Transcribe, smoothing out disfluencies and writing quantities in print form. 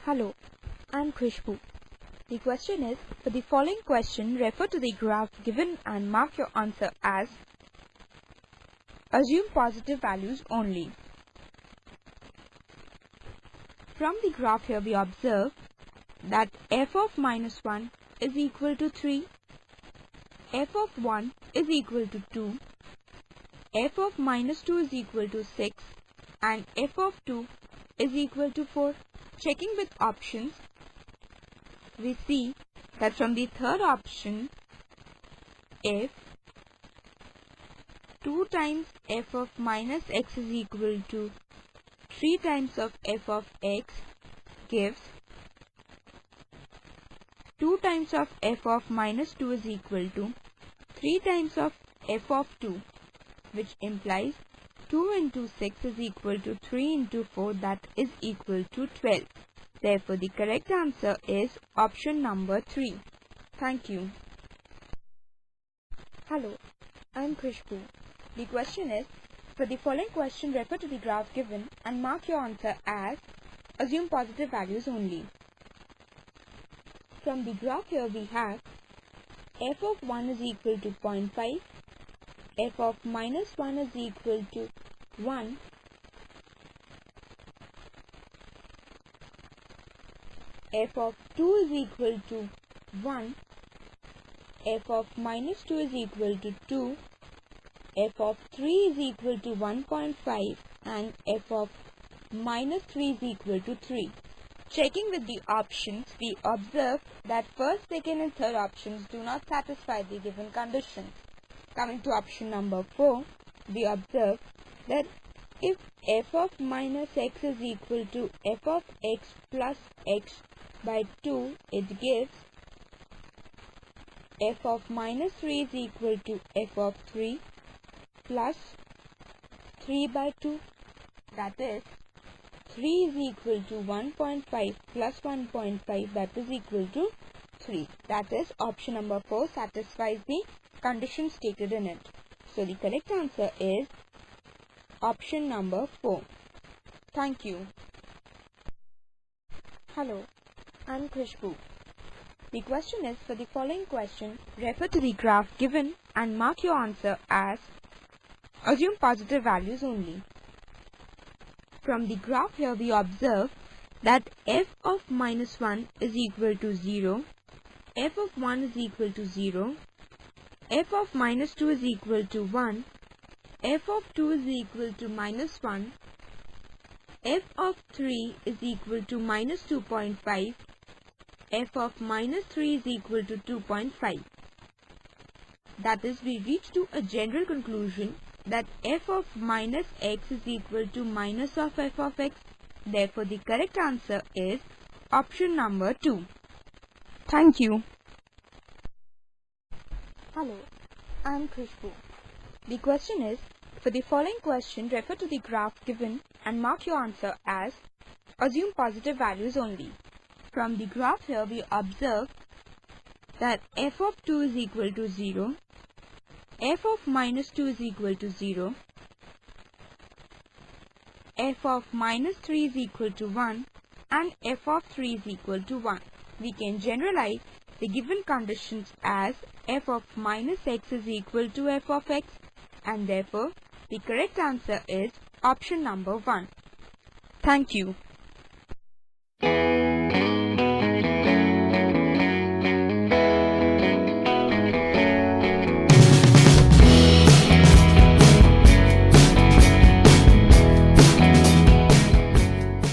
Hello, I'm Khushbu. The question is, for the following question, refer to the graph given and mark your answer as assume positive values only. From the graph here we observe that f of minus 1 is equal to 3, f of 1 is equal to 2, f of minus 2 is equal to 6 and f of 2 is equal to 4. Checking with options, we see that from the third option, if 2 times f of minus x is equal to 3 times of f of x gives 2 times of f of minus 2 is equal to 3 times of f of 2, which implies 2 into 6 is equal to 3 into 4, that is equal to 12. Therefore, the correct answer is option number 3. Thank you. Hello, I'm Khushbu. The question is, for the following question, refer to the graph given and mark your answer as assume positive values only. From the graph here we have f of 1 is equal to 0.5, f of minus 1 is equal to 1, f of 2 is equal to 1, f of minus 2 is equal to 2, f of 3 is equal to 1.5 and f of minus 3 is equal to 3. Checking with the options, we observe that first, second and third options do not satisfy the given conditions. Coming to option number 4, we observe that if f of minus x is equal to f of x plus x by 2, it gives f of minus 3 is equal to f of 3 plus 3 by 2, that is 3 is equal to 1.5 plus 1.5, that is equal to 3. That is option number 4 satisfies the condition stated in it. So the correct answer is option number 4. Thank you. Hello, I'm Khushbu. The question is, for the following question, refer to the graph given and mark your answer as assume positive values only. From the graph here we observe that f of minus 1 is equal to 0, f of 1 is equal to 0, f of minus 2 is equal to 1, f of 2 is equal to minus 1, f of 3 is equal to minus 2.5, f of minus 3 is equal to 2.5. That is, we reach to a general conclusion that f of minus x is equal to minus of f of x. Therefore, the correct answer is option number 2. Thank you. Hello, I'm Khushbu. The question is, for the following question, refer to the graph given and mark your answer as assume positive values only. From the graph here we observe that f of 2 is equal to 0, f of minus 2 is equal to 0, f of minus 3 is equal to 1 and f of 3 is equal to 1. We can generalize the given conditions as f of minus x is equal to f of x, and therefore the correct answer is option number 1. Thank you.